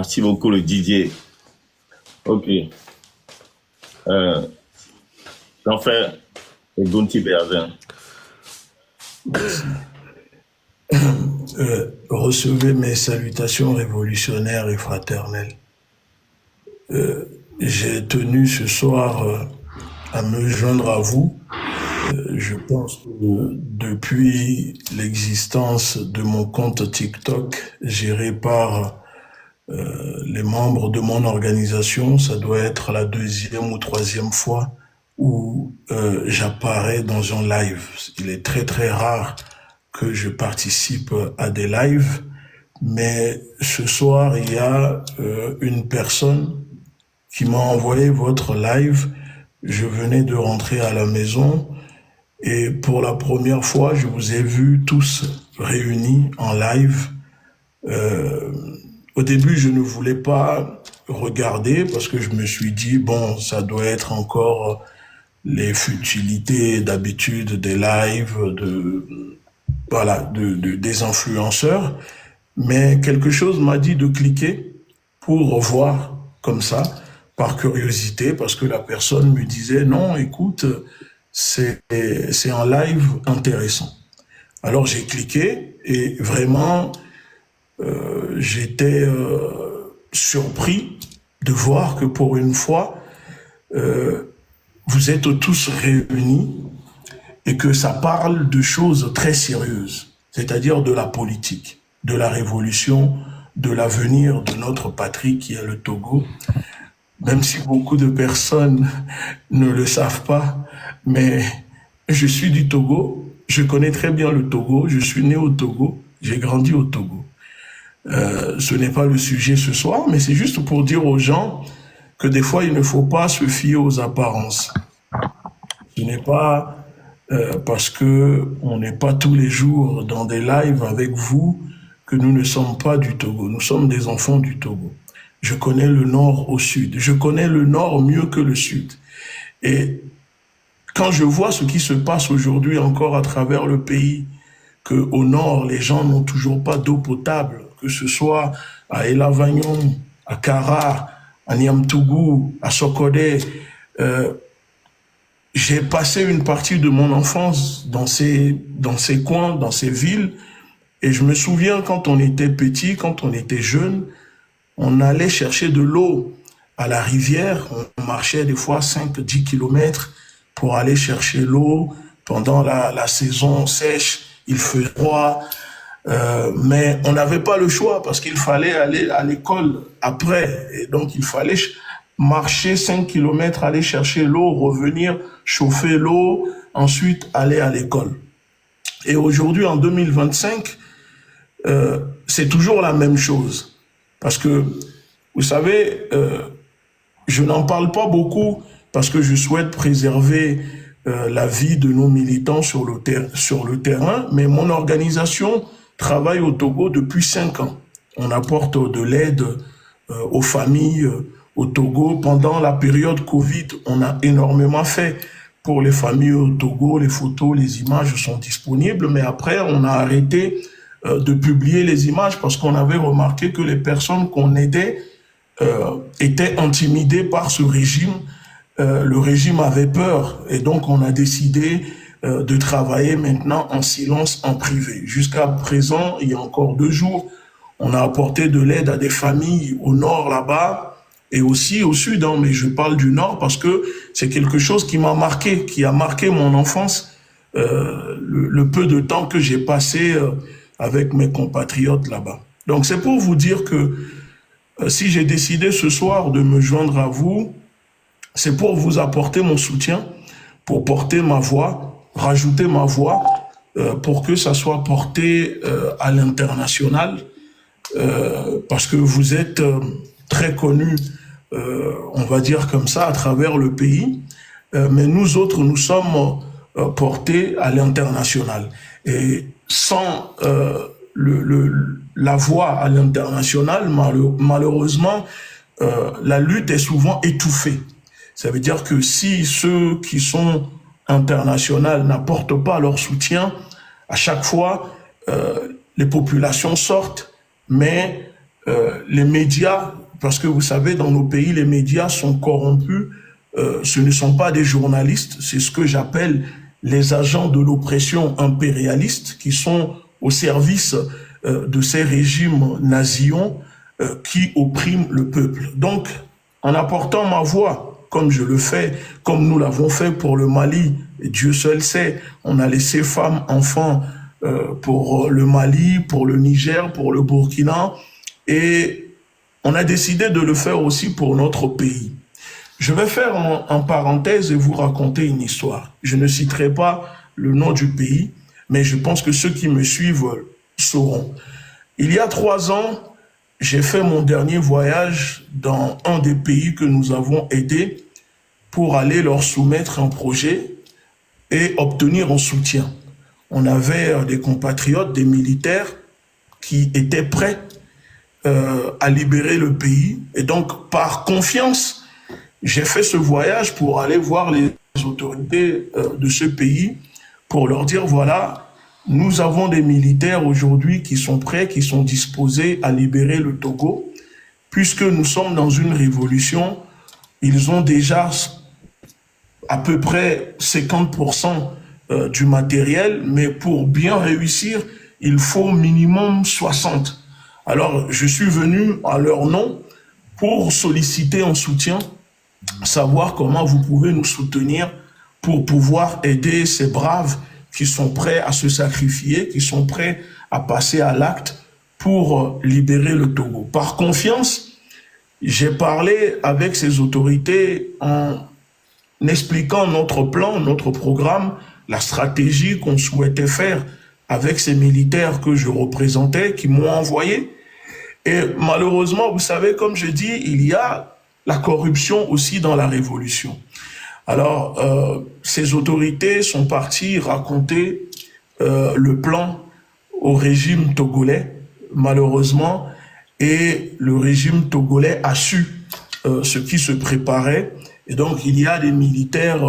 Merci beaucoup, le Didier. Ok. Euh, Jean-Frère et Gonti Berzin. Recevez mes salutations révolutionnaires et fraternelles. J'ai tenu ce soir à me joindre à vous. Je pense que depuis l'existence de mon compte TikTok géré par les membres de mon organisation, ça doit être la deuxième ou troisième fois où j'apparais dans un live. Il est très très rare que je participe à des lives, mais ce soir, il y a une personne qui m'a envoyé votre live. Je venais de rentrer à la maison et pour la première fois, je vous ai vus tous réunis en live. Euh, Au début, je ne voulais pas regarder parce que je me suis dit, bon, ça doit être encore les futilités d'habitude des lives, voilà, des influenceurs. Mais quelque chose m'a dit de cliquer pour voir comme ça, par curiosité, parce que la personne me disait, non, écoute, c'est un live intéressant. Alors j'ai cliqué et vraiment, j'étais surpris de voir que pour une fois, vous êtes tous réunis et que ça parle de choses très sérieuses, c'est-à-dire de la politique, de la révolution, de l'avenir de notre patrie qui est le Togo, même si beaucoup de personnes ne le savent pas, mais je suis du Togo, je connais très bien le Togo, je suis né au Togo, j'ai grandi au Togo. Ce n'est pas le sujet ce soir, mais c'est juste pour dire aux gens que des fois, il ne faut pas se fier aux apparences. Ce n'est pas parce que on n'est pas tous les jours dans des lives avec vous que nous ne sommes pas du Togo. Nous sommes des enfants du Togo. Je connais le nord au sud. Je connais le nord mieux que le sud. Et quand je vois ce qui se passe aujourd'hui encore à travers le pays, que au nord, les gens n'ont toujours pas d'eau potable, que ce soit à Elavagnon, à Kara, à Niamtougou, à Sokodé, euh, j'ai passé une partie de mon enfance dans ces coins, dans ces villes, et je me souviens quand on était petit, quand on était jeune, on allait chercher de l'eau à la rivière, on marchait des fois 5, 10 kilomètres pour aller chercher l'eau pendant la saison sèche, il fait froid, mais on n'avait pas le choix parce qu'il fallait aller à l'école après. Et donc, il fallait marcher 5 kilomètres, aller chercher l'eau, revenir, chauffer l'eau, ensuite aller à l'école. Et aujourd'hui, en 2025, c'est toujours la même chose. Parce que, vous savez, je n'en parle pas beaucoup parce que je souhaite préserver la vie de nos militants sur le terrain, mais mon organisation travaille au Togo depuis 5 ans. On apporte de l'aide aux familles au Togo. Pendant la période Covid, on a énormément fait pour les familles au Togo. Les photos, les images sont disponibles, mais après, on a arrêté de publier les images parce qu'on avait remarqué que les personnes qu'on aidait étaient intimidées par ce régime. Le régime avait peur et donc on a décidé de travailler maintenant en silence, en privé. Jusqu'à présent, il y a encore 2 jours, on a apporté de l'aide à des familles au nord là-bas et aussi au sud, hein, mais je parle du nord parce que c'est quelque chose qui m'a marqué, qui a marqué mon enfance, le peu de temps que j'ai passé avec mes compatriotes là-bas. Donc c'est pour vous dire que si j'ai décidé ce soir de me joindre à vous, c'est pour vous apporter mon soutien, pour porter ma voix, rajouter ma voix, pour que ça soit porté à l'international, parce que vous êtes très connus, on va dire comme ça, à travers le pays, mais nous autres, nous sommes portés à l'international. Et sans la voix à l'international, malheureusement, la lutte est souvent étouffée. Ça veut dire que si ceux qui sont internationaux n'apportent pas leur soutien, à chaque fois, les populations sortent, mais les médias, parce que vous savez, dans nos pays, les médias sont corrompus. Ce ne sont pas des journalistes, c'est ce que j'appelle les agents de l'oppression impérialiste qui sont au service de ces régimes nazillons qui oppriment le peuple. Donc, en apportant ma voix, comme je le fais, comme nous l'avons fait pour le Mali, et Dieu seul sait, on a laissé femmes, enfants pour le Mali, pour le Niger, pour le Burkina, et on a décidé de le faire aussi pour notre pays. Je vais faire en parenthèse et vous raconter une histoire. Je ne citerai pas le nom du pays, mais je pense que ceux qui me suivent sauront. Il y a 3 ans, j'ai fait mon dernier voyage dans un des pays que nous avons aidés pour aller leur soumettre un projet et obtenir un soutien. On avait des compatriotes, des militaires qui étaient prêts à libérer le pays. Et donc, par confiance, j'ai fait ce voyage pour aller voir les autorités de ce pays pour leur dire, voilà, nous avons des militaires aujourd'hui qui sont prêts, qui sont disposés à libérer le Togo. Puisque nous sommes dans une révolution, ils ont déjà à peu près 50% du matériel, mais pour bien réussir, il faut minimum 60. Alors, je suis venu à leur nom pour solliciter un soutien, savoir comment vous pouvez nous soutenir pour pouvoir aider ces braves qui sont prêts à se sacrifier, qui sont prêts à passer à l'acte pour libérer le Togo. Par confiance, j'ai parlé avec ces autorités en expliquant notre plan, notre programme, la stratégie qu'on souhaitait faire avec ces militaires que je représentais, qui m'ont envoyé. Et malheureusement, vous savez, comme je dis, il y a la corruption aussi dans la révolution. Alors, ces autorités sont parties raconter le plan au régime togolais, malheureusement, et le régime togolais a su ce qui se préparait. Et donc, il y a des militaires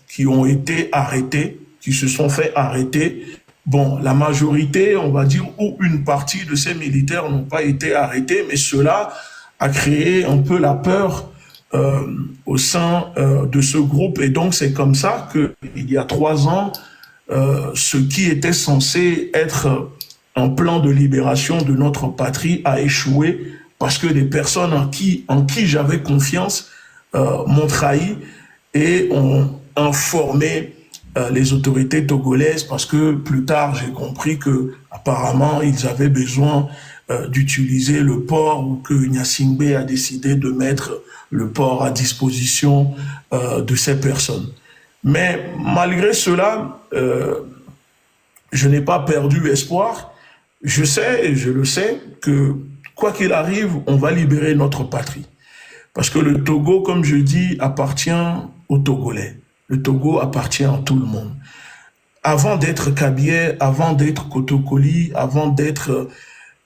qui ont été arrêtés, qui se sont fait arrêter. Bon, la majorité, on va dire, ou une partie de ces militaires n'ont pas été arrêtés, mais cela a créé un peu la peur au sein de ce groupe. Et donc, c'est comme ça qu'il y a 3 ans, ce qui était censé être un plan de libération de notre patrie a échoué parce que les personnes en qui j'avais confiance m'ont trahi et ont informé les autorités togolaises parce que plus tard j'ai compris que apparemment ils avaient besoin d'utiliser le port ou que Gnassingbé a décidé de mettre le port à disposition de ces personnes. Mais malgré cela, je n'ai pas perdu espoir. Je sais et je le sais que quoi qu'il arrive, on va libérer notre patrie. Parce que le Togo, comme je dis, appartient aux Togolais. Le Togo appartient à tout le monde. Avant d'être Kabylie, avant d'être Kotokoli, avant d'être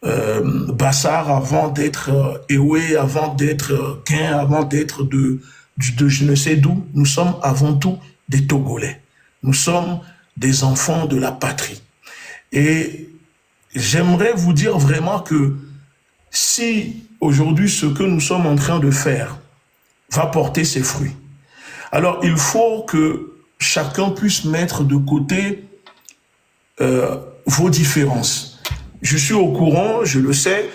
Bassar, avant d'être Ewe, avant d'être Quin, avant d'être de je ne sais d'où, nous sommes avant tout des Togolais. Nous sommes des enfants de la patrie. Et j'aimerais vous dire vraiment que si aujourd'hui ce que nous sommes en train de faire va porter ses fruits, alors il faut que chacun puisse mettre de côté vos différences. Je suis au courant, je le sais,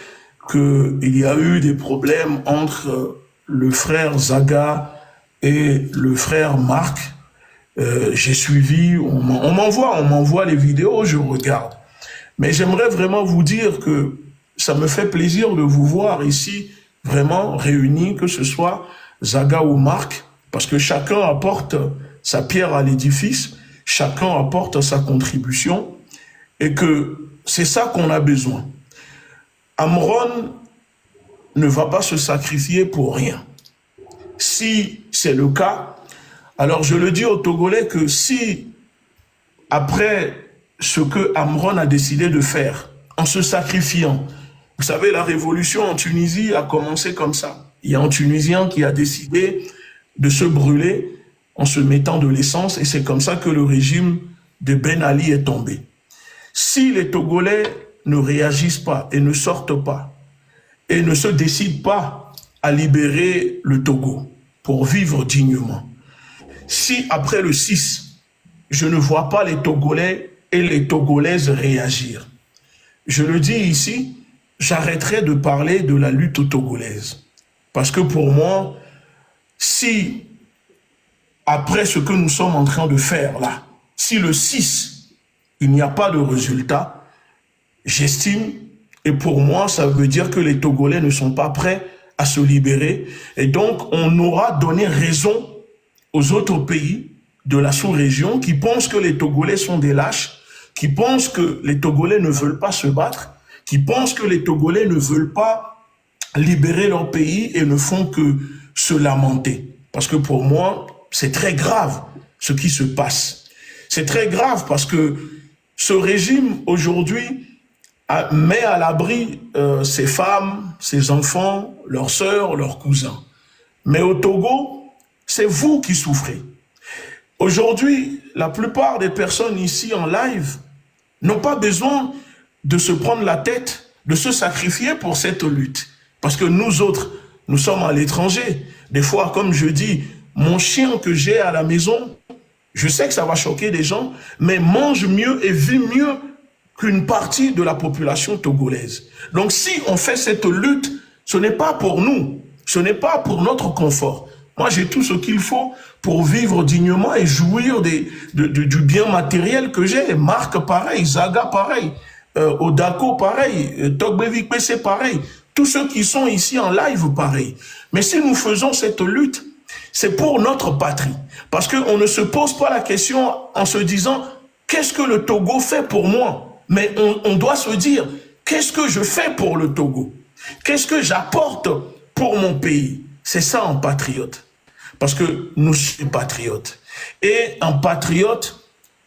qu'il y a eu des problèmes entre le frère Zaga et le frère Marc. J'ai suivi, on m'envoie les vidéos, je regarde. Mais j'aimerais vraiment vous dire que ça me fait plaisir de vous voir ici, vraiment réunis, que ce soit Zaga ou Marc, parce que chacun apporte sa pierre à l'édifice, chacun apporte sa contribution, et que c'est ça qu'on a besoin. Amron ne va pas se sacrifier pour rien. Si c'est le cas, alors je le dis aux Togolais que si, après ce que Amron a décidé de faire, en se sacrifiant, vous savez, la révolution en Tunisie a commencé comme ça. Il y a un Tunisien qui a décidé de se brûler en se mettant de l'essence, et c'est comme ça que le régime de Ben Ali est tombé. Si les Togolais ne réagissent pas et ne sortent pas et ne se décident pas à libérer le Togo pour vivre dignement, si après le 6, je ne vois pas les Togolais et les Togolaises réagir, je le dis ici, j'arrêterai de parler de la lutte togolaise. Parce que pour moi, si après ce que nous sommes en train de faire là, si le 6, il n'y a pas de résultat, j'estime, et pour moi, ça veut dire que les Togolais ne sont pas prêts à se libérer. Et donc, on aura donné raison aux autres pays de la sous-région qui pensent que les Togolais sont des lâches, qui pensent que les Togolais ne veulent pas se battre, qui pensent que les Togolais ne veulent pas libérer leur pays et ne font que se lamenter. Parce que pour moi, c'est très grave ce qui se passe. C'est très grave parce que ce régime aujourd'hui met à l'abri ses femmes, ses enfants, leurs sœurs, leurs cousins. Mais au Togo, c'est vous qui souffrez. Aujourd'hui, la plupart des personnes ici en live n'ont pas besoin de se prendre la tête, de se sacrifier pour cette lutte. Parce que nous autres, nous sommes à l'étranger. Des fois, comme je dis, mon chien que j'ai à la maison, je sais que ça va choquer des gens, mais mange mieux et vit mieux qu'une partie de la population togolaise. Donc si on fait cette lutte, ce n'est pas pour nous, ce n'est pas pour notre confort. Moi, j'ai tout ce qu'il faut pour vivre dignement et jouir du bien matériel que j'ai. Les marques pareilles, Zaga pareil, Odako pareil, Togbevik PC pareil. Tous ceux qui sont ici en live pareil. Mais si nous faisons cette lutte, c'est pour notre patrie. Parce qu'on ne se pose pas la question en se disant « Qu'est-ce que le Togo fait pour moi ?» Mais on doit se dire « Qu'est-ce que je fais pour le Togo? Qu'est-ce que j'apporte pour mon pays ?» C'est ça un patriote. Parce que nous sommes patriotes. Et un patriote,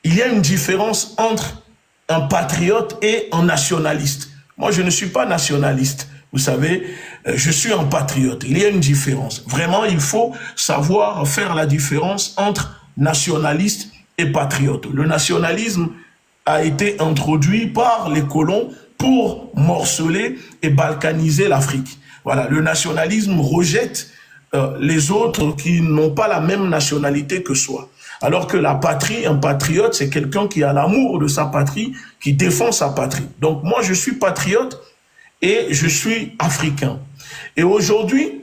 il y a une différence entre un patriote et un nationaliste. Moi, je ne suis pas nationaliste. Vous savez, je suis un patriote. Il y a une différence. Vraiment, il faut savoir faire la différence entre nationaliste et patriote. Le nationalisme a été introduit par les colons pour morceler et balkaniser l'Afrique. Voilà, le nationalisme rejette les autres qui n'ont pas la même nationalité que soi. Alors que la patrie, un patriote, c'est quelqu'un qui a l'amour de sa patrie, qui défend sa patrie. Donc moi, je suis patriote et je suis africain. Et aujourd'hui,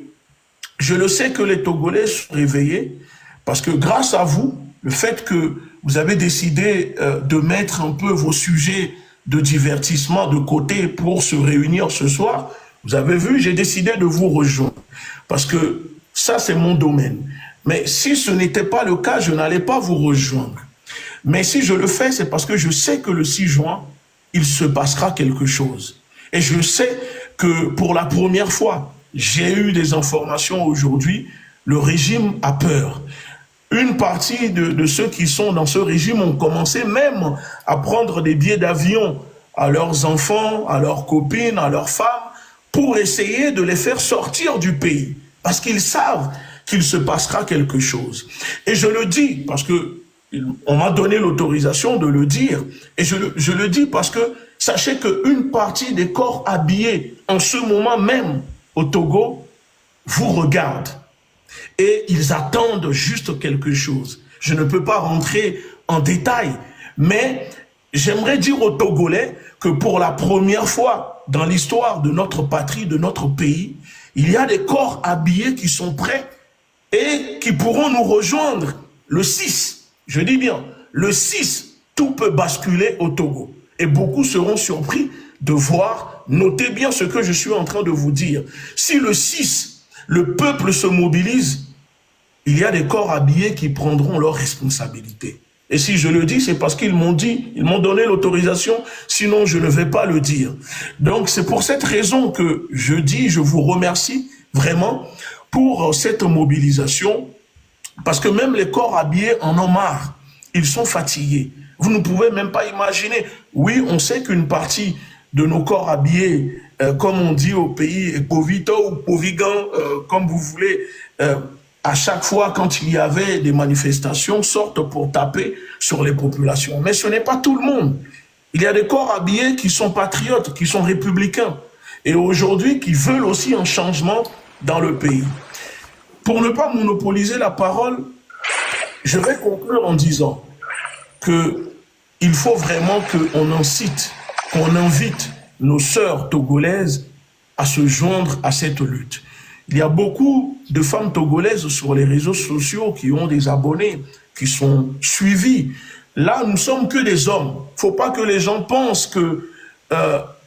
je le sais que les Togolais sont réveillés parce que grâce à vous, le fait que vous avez décidé de mettre un peu vos sujets de divertissement de côté pour se réunir ce soir, vous avez vu, j'ai décidé de vous rejoindre parce que ça, c'est mon domaine. Mais si ce n'était pas le cas, je n'allais pas vous rejoindre. Mais si je le fais, c'est parce que je sais que le 6 juin, il se passera quelque chose. Et je sais que pour la première fois, j'ai eu des informations aujourd'hui, le régime a peur. Une partie de ceux qui sont dans ce régime ont commencé même à prendre des billets d'avion à leurs enfants, à leurs copines, à leurs femmes, pour essayer de les faire sortir du pays. Parce qu'ils savent qu'il se passera quelque chose. Et je le dis parce que on m'a donné l'autorisation de le dire. Et je le dis parce que sachez qu'une partie des corps habillés en ce moment même au Togo vous regardent. Et ils attendent juste quelque chose. Je ne peux pas rentrer en détail, mais j'aimerais dire aux Togolais que pour la première fois dans l'histoire de notre patrie, de notre pays, il y a des corps habillés qui sont prêts et qui pourront nous rejoindre le 6. Je dis bien, le 6, tout peut basculer au Togo. Et beaucoup seront surpris de voir, notez bien ce que je suis en train de vous dire. Si le 6, le peuple se mobilise, il y a des corps habillés qui prendront leurs responsabilités. Et si je le dis, c'est parce qu'ils m'ont dit, ils m'ont donné l'autorisation, sinon je ne vais pas le dire. Donc c'est pour cette raison que je dis, je vous remercie vraiment pour cette mobilisation, parce que même les corps habillés en ont marre, ils sont fatigués. Vous ne pouvez même pas imaginer. Oui, on sait qu'une partie de nos corps habillés, comme on dit au pays, Povito ou Povigan, comme vous voulez, à chaque fois quand il y avait des manifestations, sortent pour taper sur les populations. Mais ce n'est pas tout le monde. Il y a des corps habillés qui sont patriotes, qui sont républicains. et aujourd'hui qui veulent aussi un changement dans le pays. Pour ne pas monopoliser la parole, je vais conclure en disant que il faut vraiment qu'on incite, qu'on invite nos sœurs togolaises à se joindre à cette lutte. Il y a beaucoup de femmes togolaises sur les réseaux sociaux qui ont des abonnés, qui sont suivis. Là, nous sommes que des hommes. Il ne faut pas que les gens pensent que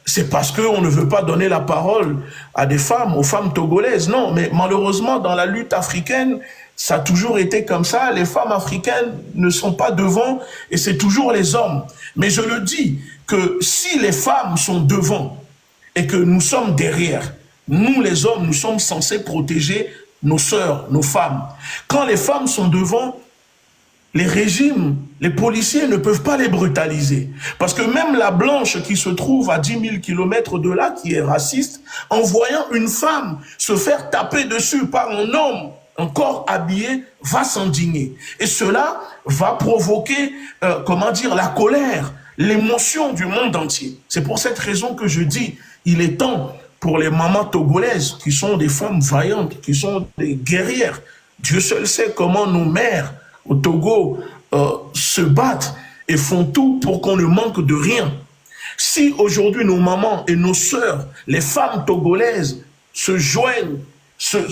c'est parce qu'on ne veut pas donner la parole à des femmes, aux femmes togolaises. Non, mais malheureusement, dans la lutte africaine, ça a toujours été comme ça. Les femmes africaines ne sont pas devant et c'est toujours les hommes. Mais je le dis que si les femmes sont devant et que nous sommes derrière, nous les hommes, nous sommes censés protéger nos sœurs, nos femmes. Quand les femmes sont devant, les régimes, les policiers ne peuvent pas les brutaliser. Parce que même la blanche qui se trouve à 10 000 kilomètres de là, qui est raciste, en voyant une femme se faire taper dessus par un homme, un corps habillé, va s'indigner. Et cela va provoquer, la colère, l'émotion du monde entier. C'est pour cette raison que je dis, il est temps pour les mamans togolaises, qui sont des femmes vaillantes, qui sont des guerrières. Dieu seul sait comment nos mères au Togo se battent et font tout pour qu'on ne manque de rien. Si aujourd'hui nos mamans et nos sœurs, les femmes togolaises,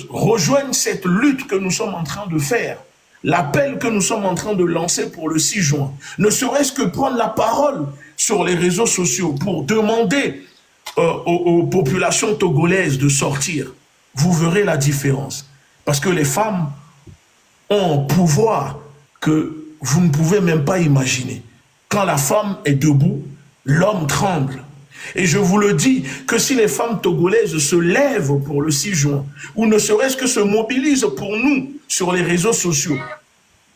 rejoignent cette lutte que nous sommes en train de faire, l'appel que nous sommes en train de lancer pour le 6 juin, ne serait-ce que prendre la parole sur les réseaux sociaux pour demander aux populations togolaises de sortir, vous verrez la différence. Parce que les femmes ont un pouvoir que vous ne pouvez même pas imaginer. Quand la femme est debout, l'homme tremble. Et je vous le dis, que si les femmes togolaises se lèvent pour le 6 juin, ou ne serait-ce que se mobilisent pour nous sur les réseaux sociaux,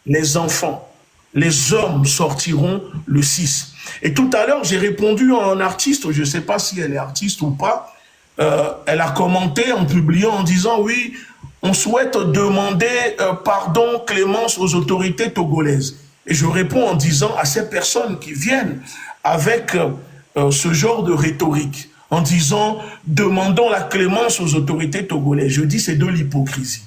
les enfants, les hommes sortiront le 6. Et tout à l'heure, j'ai répondu à un artiste, je ne sais pas si elle est artiste ou pas, elle a commenté en publiant en disant « Oui, on souhaite demander pardon, clémence aux autorités togolaises. » Et je réponds en disant à ces personnes qui viennent avec ce genre de rhétorique, en disant « Demandons la clémence aux autorités togolaises ». Je dis c'est de l'hypocrisie.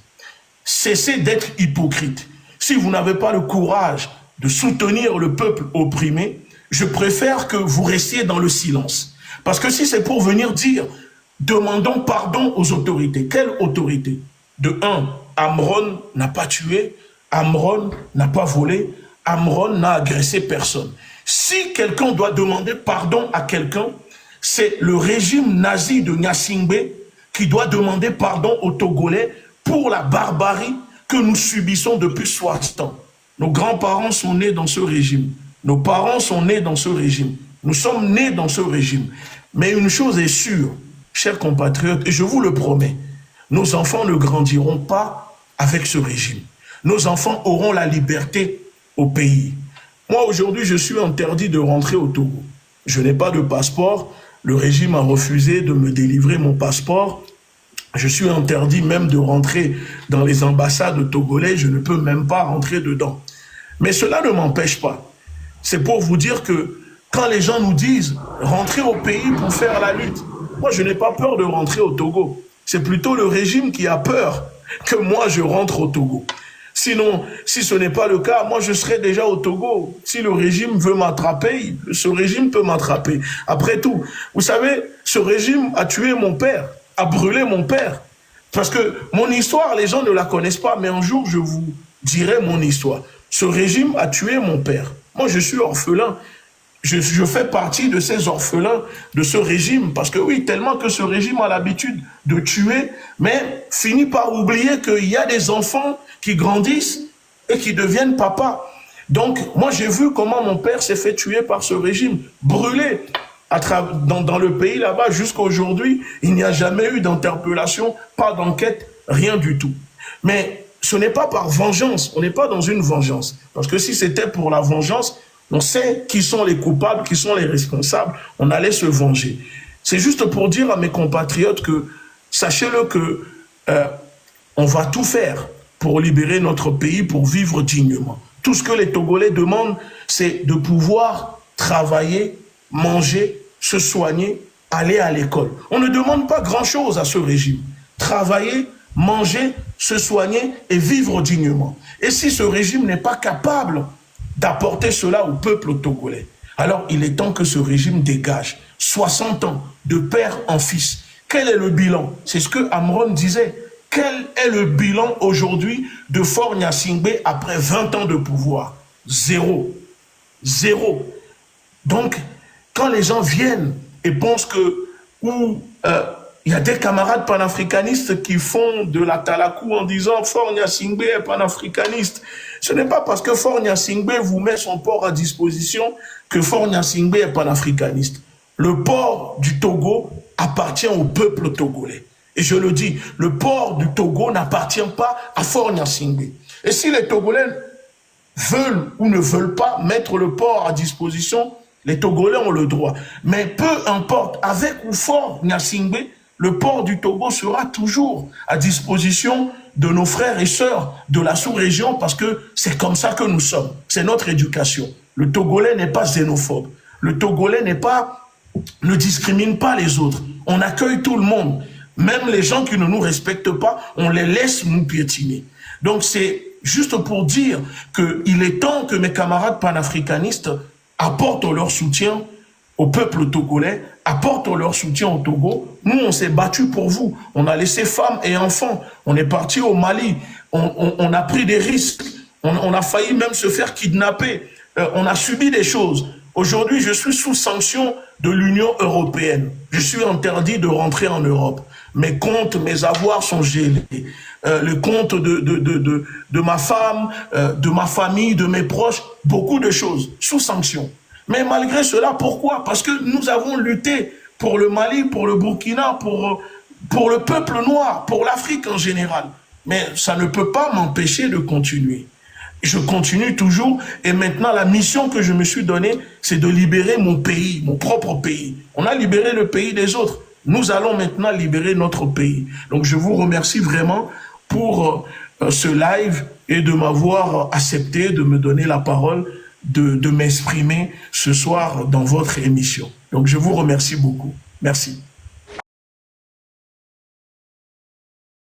Cessez d'être hypocrite. Si vous n'avez pas le courage de soutenir le peuple opprimé, je préfère que vous restiez dans le silence. Parce que si c'est pour venir dire « Demandons pardon aux autorités », quelle autorité? De un, Amron n'a pas tué, Amron n'a pas volé, Amron n'a agressé personne. Si quelqu'un doit demander pardon à quelqu'un, c'est le régime nazi de Gnassingbé qui doit demander pardon aux Togolais pour la barbarie que nous subissons depuis 60 ans. Nos grands-parents sont nés dans ce régime. Nos parents sont nés dans ce régime. Nous sommes nés dans ce régime. Mais une chose est sûre, chers compatriotes, et je vous le promets, nos enfants ne grandiront pas avec ce régime. Nos enfants auront la liberté au pays. Moi, aujourd'hui, je suis interdit de rentrer au Togo. Je n'ai pas de passeport. Le régime a refusé de me délivrer mon passeport. Je suis interdit même de rentrer dans les ambassades togolaises. Je ne peux même pas rentrer dedans. Mais cela ne m'empêche pas. C'est pour vous dire que quand les gens nous disent « rentrez au pays pour faire la lutte », moi, je n'ai pas peur de rentrer au Togo. C'est plutôt le régime qui a peur que moi, je rentre au Togo. Sinon, si ce n'est pas le cas, moi, je serai déjà au Togo. Si le régime veut m'attraper, ce régime peut m'attraper. Après tout, vous savez, ce régime a tué mon père, a brûlé mon père. Parce que mon histoire, les gens ne la connaissent pas, mais un jour, je vous dirai mon histoire. Ce régime a tué mon père. Moi, je suis orphelin. Je fais partie de ces orphelins de ce régime. Parce que oui, tellement que ce régime a l'habitude de tuer, mais finit par oublier qu'il y a des enfants qui grandissent et qui deviennent papa. Donc, moi, j'ai vu comment mon père s'est fait tuer par ce régime, brûlé dans le pays là-bas. Jusqu'à aujourd'hui, il n'y a jamais eu d'interpellation, pas d'enquête, rien du tout. Mais ce n'est pas par vengeance. On n'est pas dans une vengeance. Parce que si c'était pour la vengeance, on sait qui sont les coupables, qui sont les responsables. On allait se venger. C'est juste pour dire à mes compatriotes que, sachez-le que on va tout faire pour libérer notre pays, pour vivre dignement. Tout ce que les Togolais demandent, c'est de pouvoir travailler, manger, se soigner, aller à l'école. On ne demande pas grand-chose à ce régime. Travailler, manger, se soigner et vivre dignement. Et si ce régime n'est pas capable d'apporter cela au peuple togolais, alors il est temps que ce régime dégage. 60 ans de père en fils. Quel est le bilan? C'est ce que Amron disait. Quel est le bilan aujourd'hui de Faure Gnassingbé après 20 ans de pouvoir? Zéro. Zéro. Donc, quand les gens viennent et pensent que il y a des camarades panafricanistes qui font de la talakou en disant Faure Gnassingbé est panafricaniste. Ce n'est pas parce que Faure Gnassingbé vous met son port à disposition que Faure Gnassingbé est panafricaniste. Le port du Togo appartient au peuple togolais. Et je le dis, le port du Togo n'appartient pas à Faure Gnassingbé. Et si les Togolais veulent ou ne veulent pas mettre le port à disposition, les Togolais ont le droit. Mais peu importe, avec ou Faure Gnassingbé, le port du Togo sera toujours à disposition de nos frères et sœurs de la sous-région parce que c'est comme ça que nous sommes. C'est notre éducation. Le Togolais n'est pas xénophobe. Le Togolais ne discrimine pas les autres. On accueille tout le monde. Même les gens qui ne nous respectent pas, on les laisse nous piétiner. Donc c'est juste pour dire qu'il est temps que mes camarades panafricanistes apportent leur soutien au peuple togolais, apportent leur soutien au Togo. Nous, on s'est battu pour vous. On a laissé femmes et enfants. On est parti au Mali. On a pris des risques. On a failli même se faire kidnapper. On a subi des choses. Aujourd'hui, je suis sous sanction de l'Union européenne. Je suis interdit de rentrer en Europe. Mes comptes, mes avoirs sont gelés. Le compte de ma femme, de ma famille, de mes proches, beaucoup de choses, sous sanction. Mais malgré cela, pourquoi? Parce que nous avons lutté pour le Mali, pour le Burkina, pour le peuple noir, pour l'Afrique en général. Mais ça ne peut pas m'empêcher de continuer. Je continue toujours et maintenant la mission que je me suis donnée, c'est de libérer mon pays, mon propre pays. On a libéré le pays des autres. Nous allons maintenant libérer notre pays. Donc je vous remercie vraiment pour ce live et de m'avoir accepté, de me donner la parole, de m'exprimer ce soir dans votre émission. Donc je vous remercie beaucoup. Merci.